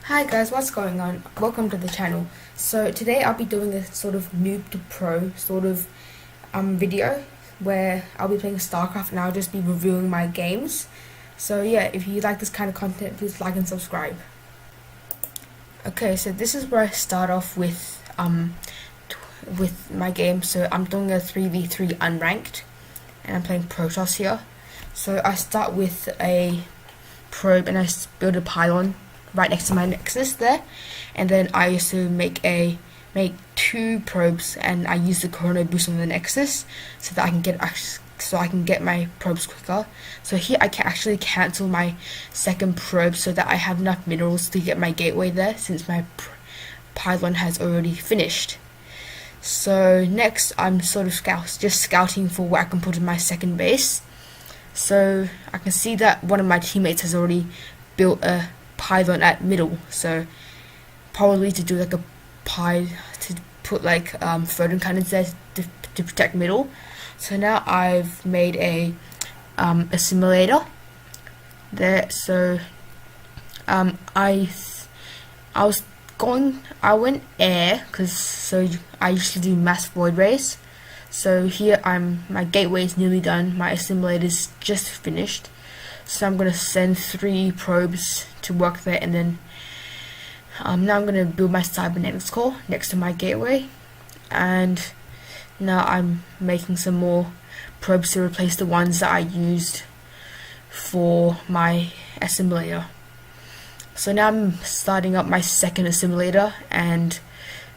Hi guys, what's going on? Welcome to the channel. So today I'll be doing a sort of noob to pro sort of video where I'll be playing Starcraft and I'll just be reviewing my games. So yeah, if you like this kind of content, please like and subscribe. Okay, so this is where I start off with my game. So I'm doing a 3v3 unranked and I'm playing protoss here. So I start with a probe and I build a pylon right next to my nexus there, and then I also make two probes and I use the chrono boost on the nexus so that I can get my probes quicker. So here I can actually cancel my second probe so that I have enough minerals to get my gateway there, since my pylon has already finished. So next I'm sort of just scouting for where I can put in my second base. So I can see that one of my teammates has already built a pylon at middle, so probably to do like a to put like photon cannons there to protect middle. So now I've made a simulator there. So I went air because I usually do mass void rays. So here my gateway is nearly done, my assimilator is just finished. So I'm going to send 3 probes to work there, and then now I'm going to build my cybernetics core next to my gateway, and now I'm making some more probes to replace the ones that I used for my assimilator. So now I'm starting up my second assimilator and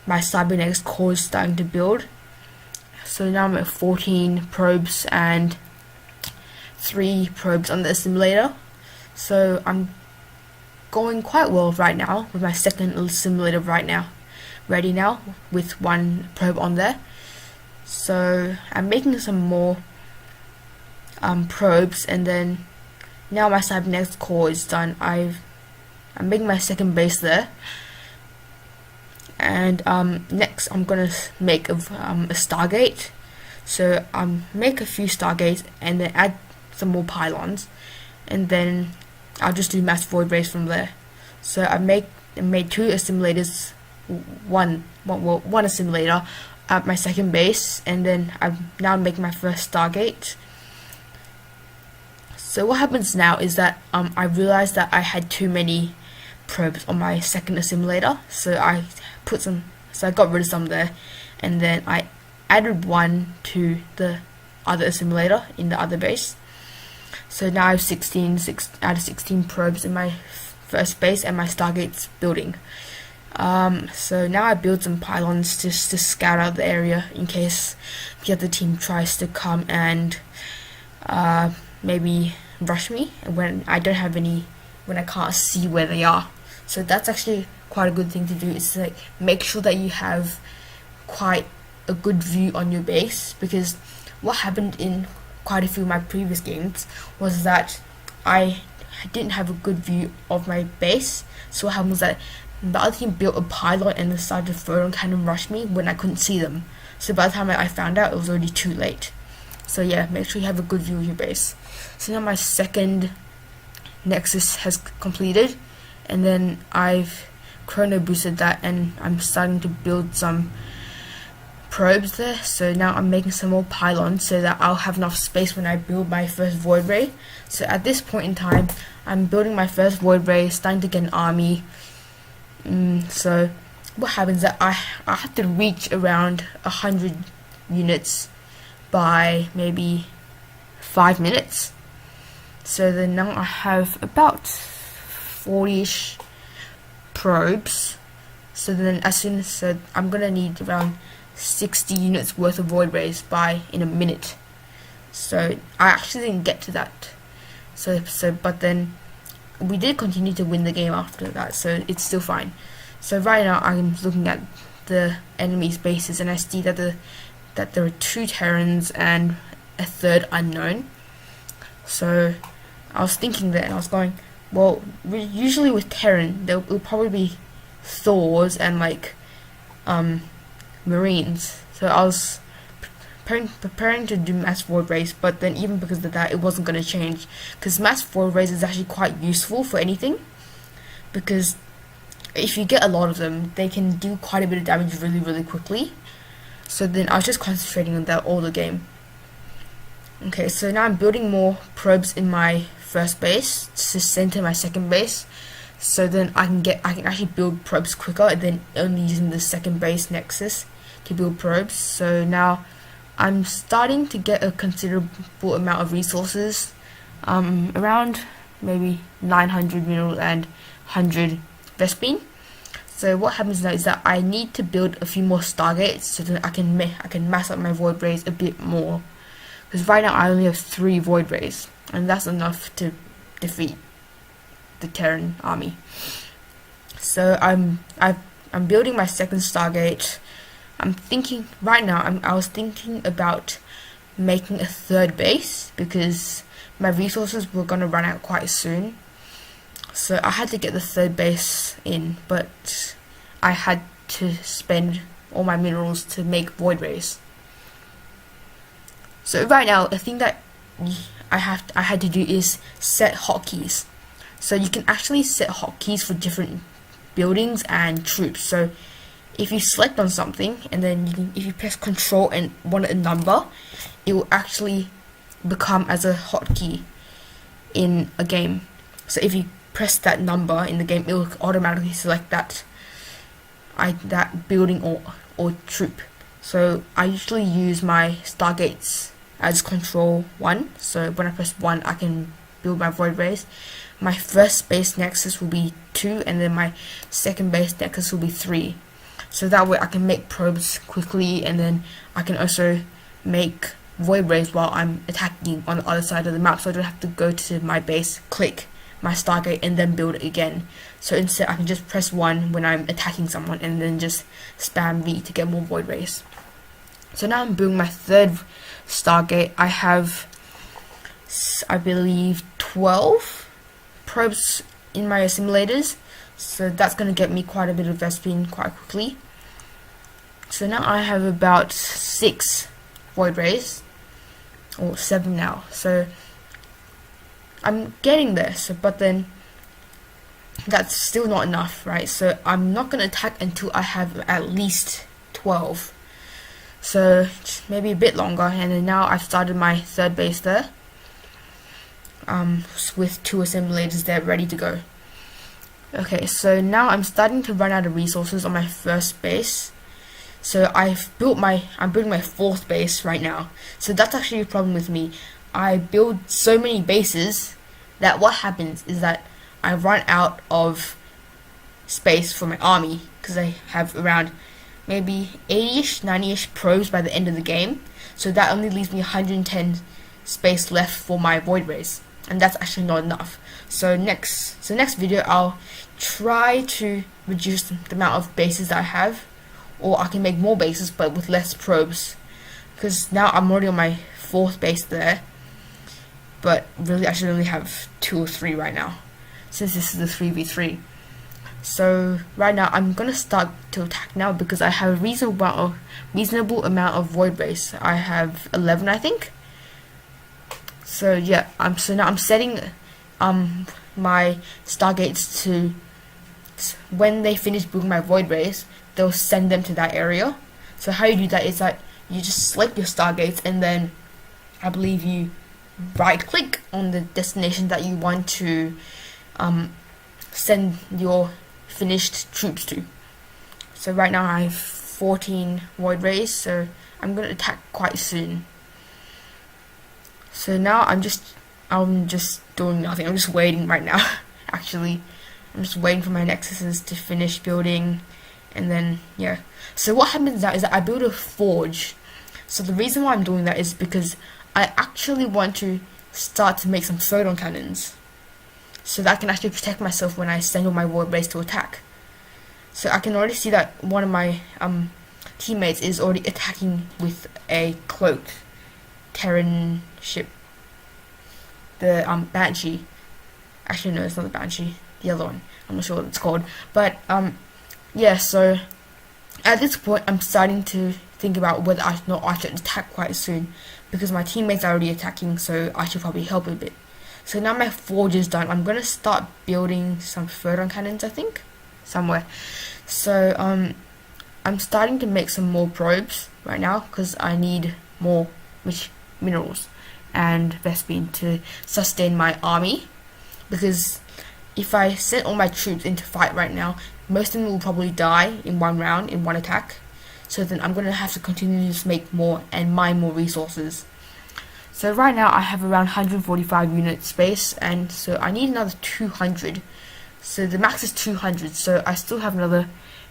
my cybernetics core is starting to build. So now I'm at 14 probes and 3 probes on the assimilator. So I'm going quite well right now with my second assimilator ready now with 1 probe on there. So I'm making some more probes, and then now my cybernetics core is done. I'm making my second base there, and next I'm gonna make a Stargate. So make a few Stargates and then add some more pylons, and then I'll just do mass void rays from there. So I made 2 assimilators, one assimilator at my second base, and then I'm now making my first Stargate. So what happens now is that I realized that I had too many probes on my second assimilator, so I got rid of some there, and then I added 1 to the other assimilator in the other base. So now I have 16 out of 16 probes in my first base, and my Stargate's building. So now I build some pylons just to scout out the area in case the other team tries to come and maybe rush me when I can't see where they are. So that's actually quite a good thing to do. It's like make sure that you have quite a good view on your base, because what happened in quite a few of my previous games was that I didn't have a good view of my base. So what happened was that the other team built a pylon and decided to photon cannon rush me when I couldn't see them. So by the time I found out, it was already too late. So yeah, make sure you have a good view of your base. So now my second nexus has completed, and then I've chrono boosted that, and I'm starting to build some probes there. So now I'm making some more pylons so that I'll have enough space when I build my first void ray. So at this point in time, I'm building my first void ray, starting to get an army. So what happens is that I have to reach around 100 units by maybe 5 minutes. So then now I have about 40ish probes. So then I'm gonna need around 60 units worth of void rays in a minute. So I actually didn't get to that. But then we did continue to win the game after that, so it's still fine. So right now I'm looking at the enemy's bases, and I see that there are 2 Terrans and a 3rd unknown. So I was thinking that, and I was going, well, usually with Terran it'll probably be Thors and like Marines. So I was preparing to do mass void rays, but then even because of that, it wasn't going to change, because mass void rays is actually quite useful for anything, because if you get a lot of them, they can do quite a bit of damage really quickly. So then I was just concentrating on that all the game. Okay, so now I'm building more probes in my first base to center my second base. So then I can actually build probes quicker than only using the second base nexus to build probes. So now I'm starting to get a considerable amount of resources, around maybe 900 minerals and 100 Vespine. So what happens now is that I need to build a few more Stargates so that I can mass up my Void Rays a bit more. Because right now I only have 3 Void Rays, and that's enough to defeat the Terran army. So I'm building my second Stargate. I'm thinking right now. I was thinking about making a third base because my resources were gonna run out quite soon. So I had to get the third base in, but I had to spend all my minerals to make Void Rays. So right now, the thing that I had to do is set hotkeys. So you can actually set hotkeys for different buildings and troops. So if you select on something and then if you press Control and want a number, it will actually become as a hotkey in a game. So if you press that number in the game, it will automatically select that building or troop. So I usually use my Stargates as Control 1. So when I press 1, I can build my Void Rays. My first base nexus will be 2, and then my second base nexus will be 3. So that way I can make probes quickly, and then I can also make Void Rays while I'm attacking on the other side of the map, so I don't have to go to my base, click my Stargate, and then build it again. So instead I can just press 1 when I'm attacking someone, and then just spam V to get more Void Rays. So now I'm building my third Stargate. I have, I believe, 12 probes in my simulators, so that's going to get me quite a bit of Vespine quite quickly. So now I have about 6 Void Rays, or 7 now, so I'm getting there. So, but then that's still not enough, right? So I'm not going to attack until I have at least 12. So maybe a bit longer, and then now I've started my third base there, with 2 assemblators there ready to go. Okay, so now I'm starting to run out of resources on my first base. So I'm building my 4th base right now. So that's actually a problem with me. I build so many bases that what happens is that I run out of space for my army, because I have around maybe 80ish, 90ish probes by the end of the game. So that only leaves me 110 space left for my Void Rays, and that's actually not enough. So next video I'll try to reduce the amount of bases that I have, or I can make more bases but with less probes, because now I'm already on my 4th base there, but really I should only have 2 or 3 right now, since this is the 3v3. So right now I'm gonna start to attack now, because I have a reasonable amount of Void Rays. I have 11, I think. So yeah, so now I'm setting my Stargates to, when they finish building my Void Rays, they'll send them to that area. So how you do that is that you just select your Stargates, and then I believe you right click on the destination that you want to send your finished troops to. So right now I have 14 Void Rays, so I'm going to attack quite soon. So now I'm just doing nothing. I'm just waiting right now. Actually, I'm just waiting for my nexuses to finish building, and then yeah. So what happens now is that I build a forge. So the reason why I'm doing that is because I actually want to start to make some photon cannons, so that I can actually protect myself when I send all my Void Rays to attack. So I can already see that one of my teammates is already attacking with a cloaked Terran ship, the Banshee. Actually no, it's not the Banshee, the other one. I'm not sure what it's called, but yeah. So at this point I'm starting to think about whether I should attack quite soon, because my teammates are already attacking, so I should probably help a bit. So now my forge is done. I'm gonna start building some photon cannons, I think. somewhere. So I'm starting to make some more probes right now because I need more minerals and Vespine to sustain my army, because if I send all my troops into fight right now, most of them will probably die in one round, in one attack. So then I'm going to have to continue to make more and mine more resources. So right now I have around 145 unit space, and so I need another 200. So the max is 200, so I still have another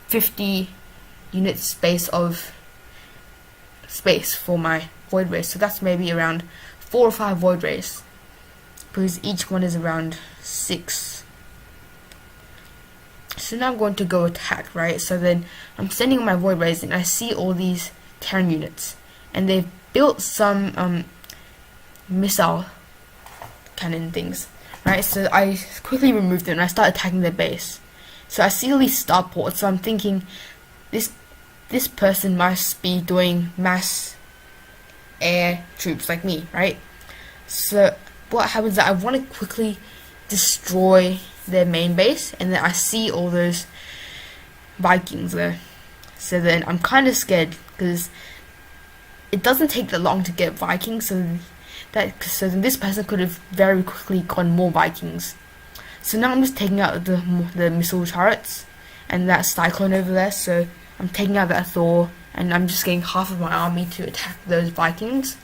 50 unit space for my void rays. So that's maybe around 4 or 5 void rays, because each one is around 6. So now I'm going to go attack, right? So then I'm sending my void rays, and I see all these Terran units, and they've built some missile cannon things, right? So I quickly removed them and I start attacking their base. So I see all these starports, so I'm thinking this person must be doing mass air troops like me, right? So what happens is that I want to quickly destroy their main base, and then I see all those Vikings there. So then I'm kind of scared, because it doesn't take that long to get Vikings, so then this person could have very quickly gotten more Vikings. So now I'm just taking out the missile turrets and that cyclone over there. So I'm taking out that Thor, and I'm just getting half of my army to attack those Vikings.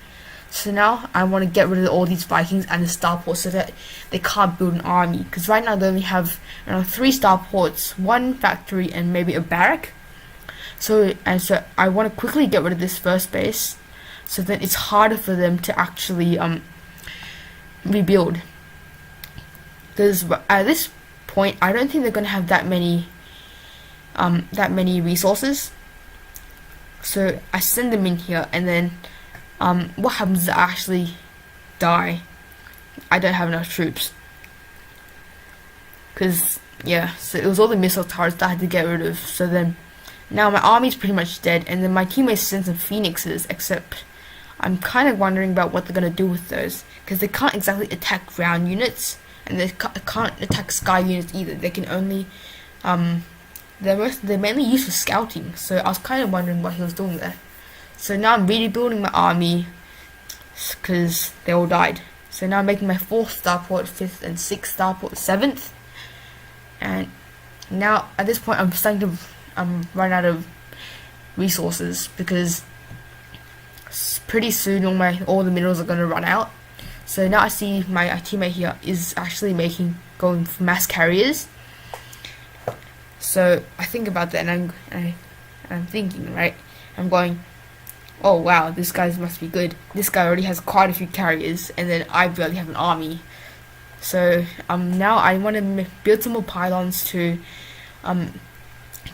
So now I want to get rid of all these Vikings and the starports, so that they can't build an army. Because right now they only have around 3 starports, 1 factory, and maybe a barrack. So I want to quickly get rid of this first base, so that it's harder for them to actually rebuild. Because at this point, I don't think they're going to have that many resources. So I send them in here, and then what happens is I actually die. I don't have enough troops. Because, yeah, so it was all the missile turrets that I had to get rid of. So then, now my army's pretty much dead, and then my teammates sent some phoenixes, except I'm kind of wondering about what they're going to do with those. Because they can't exactly attack ground units, and they can't attack sky units either. They can only, they're mainly used for scouting. So I was kind of wondering what he was doing there. So now I'm rebuilding my army, because they all died. So now I'm making my 4th starport, 5th and 6th starport, 7th. And now at this point I'm starting to run out of resources, because pretty soon all the minerals are going to run out. So now I see my teammate here is actually going for mass carriers. So I think about that, and I'm thinking, right? I'm going, oh wow, this guy must be good. This guy already has quite a few carriers, and then I barely have an army. So now I want to build some more pylons to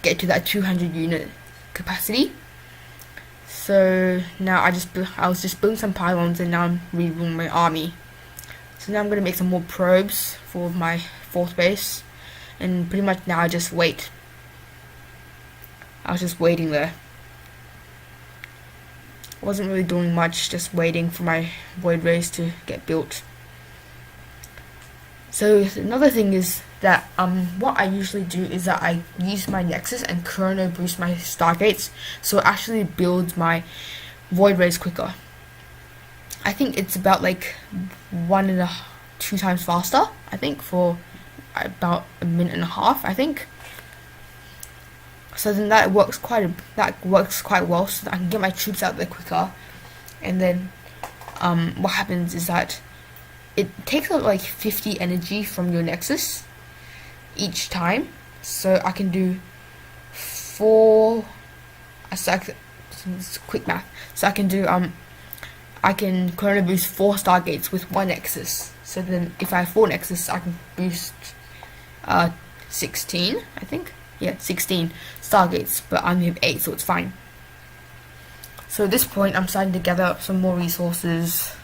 get to that 200 unit capacity. So now I was just building some pylons, and now I'm rebuilding my army. So now I'm gonna make some more probes for my 4th base, and pretty much now I just wait. I was just waiting there. Wasn't really doing much, just waiting for my void rays to get built. So another thing is that what I usually do is that I use my Nexus and Chrono boost my Stargates, so it actually builds my void rays quicker. I think it's about like 1.5-2 times faster, I think, for about 1.5 minutes, I think. So then that works quite well, so that I can get my troops out there quicker. And then what happens is that it takes out like 50 energy from your Nexus each time. So I can do 4. Quick math. So I can do I can Chrono boost 4 Stargates with 1 Nexus. So then if I have 4 Nexus, I can boost 16, I think. Yeah, 16 Stargates, but I only have 8, so it's fine. So at this point, I'm starting to gather up some more resources,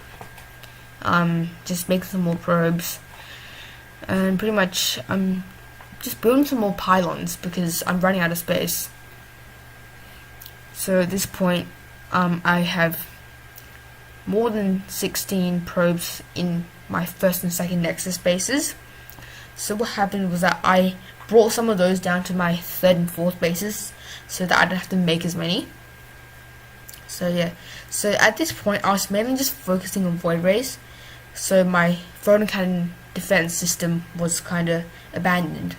just make some more probes, and pretty much I'm just building some more pylons because I'm running out of space. So at this point, I have more than 16 probes in my 1st and 2nd Nexus bases. So what happened was that I brought some of those down to my 3rd and 4th bases so that I don't have to make as many. So yeah, so at this point I was mainly just focusing on void rays, so my photon cannon defense system was kind of abandoned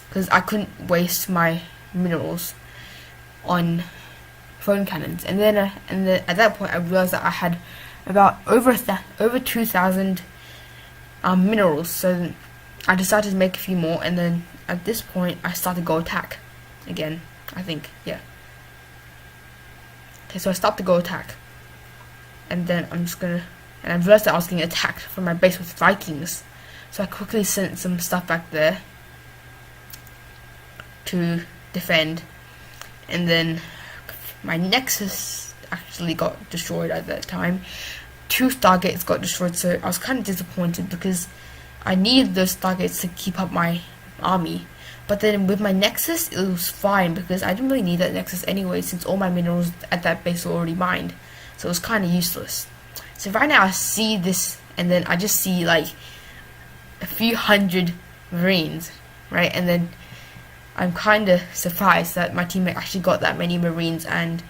because I couldn't waste my minerals on photon cannons. And then at that point I realized that I had about over 2,000 minerals, so I decided to make a few more, and then at this point I started to go attack again, I think, yeah. Okay, so I stopped to go attack, and then I realized that I was getting attacked from my base with Vikings, so I quickly sent some stuff back there to defend, and then my Nexus actually got destroyed at that time. 2 Stargates got destroyed, so I was kind of disappointed because I needed those Stargates to keep up my army. But then with my Nexus, it was fine because I didn't really need that Nexus anyway, since all my minerals at that base were already mined. So it was kind of useless. So right now I see this, and then I just see like a few hundred Marines, right? And then I'm kind of surprised that my teammate actually got that many Marines and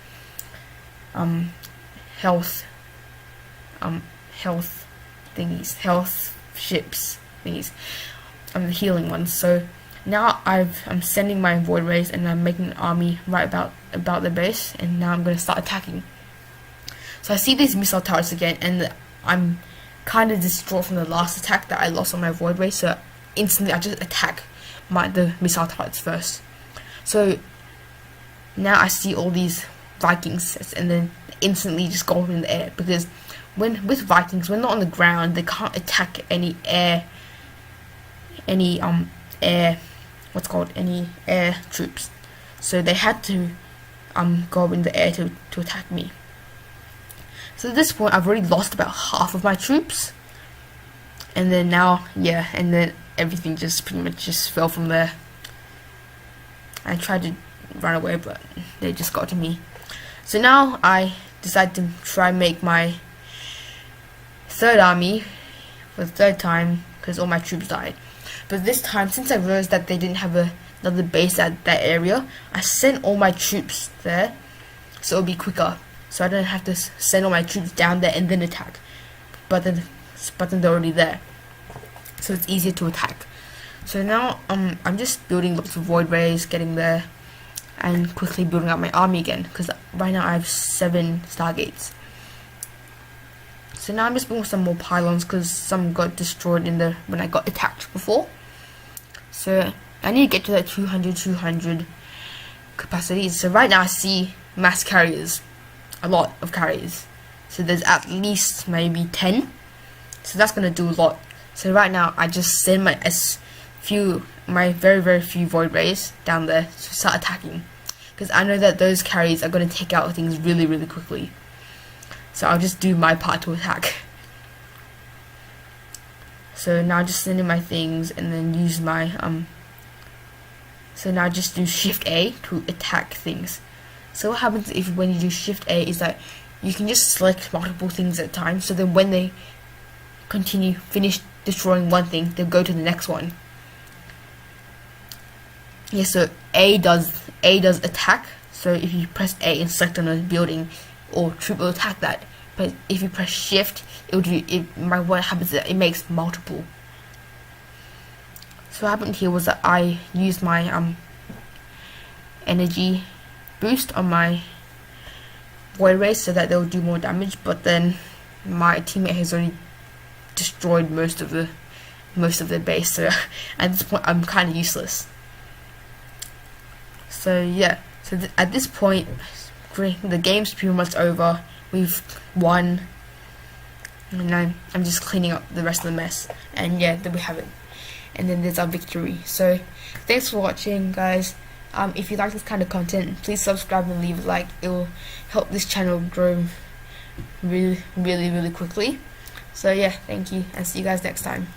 health thingies, health ships thingies, the healing ones. So now I'm sending my void rays and I'm making an army right about the base, and now I'm going to start attacking. So I see these missile towers again, and I'm kind of distraught from the last attack that I lost on my void ray, so instantly I just attack the missile turrets first. So now I see all these Vikings, and then instantly just go up in the air, because with Vikings, when they're on the ground, they can't attack any air troops. So they had to go up in the air to attack me. So at this point I've already lost about half of my troops, and then now, yeah, and then everything just pretty much just fell from there. I tried to run away, but they just got to me. So now I decided to try and make my 3rd army for the 3rd time, because all my troops died. But this time, since I realized that they didn't have another base at that area, I sent all my troops there, so it'll be quicker. So I don't have to send all my troops down there and then attack. But then they're already there, so it's easier to attack. So now I'm just building lots of void rays, getting there, and quickly building up my army again, because right now I have 7 Stargates. So now I'm just building some more pylons, because some got destroyed when I got attacked before. So I need to get to that 200 capacity. So right now I see mass carriers, a lot of carriers. So there's at least maybe 10. So that's gonna do a lot. So right now I just send my very few void rays down there to start attacking, because I know that those carriers are gonna take out things really quickly. So I'll just do my part to attack. So now just send in my things, and then use my so now just do Shift A to attack things. So what happens when you do Shift A is that you can just select multiple things at a time, so then when they finish destroying one thing, they'll go to the next one. Yeah, so A does attack. So if you press A and select on a building or troop, will attack that. But if you press Shift, what happens is that it makes multiple. So what happened here was that I used my energy boost on my void rays so that they'll do more damage, but then my teammate has already destroyed most of their base, so at this point I'm kind of useless. So yeah, so at this point the game's pretty much over. We've won, and I'm just cleaning up the rest of the mess, and yeah, then we have it, and then there's our victory. So thanks for watching, guys. If you like this kind of content, please subscribe and leave a like. It will help this channel grow really quickly. So yeah, thank you, and see you guys next time.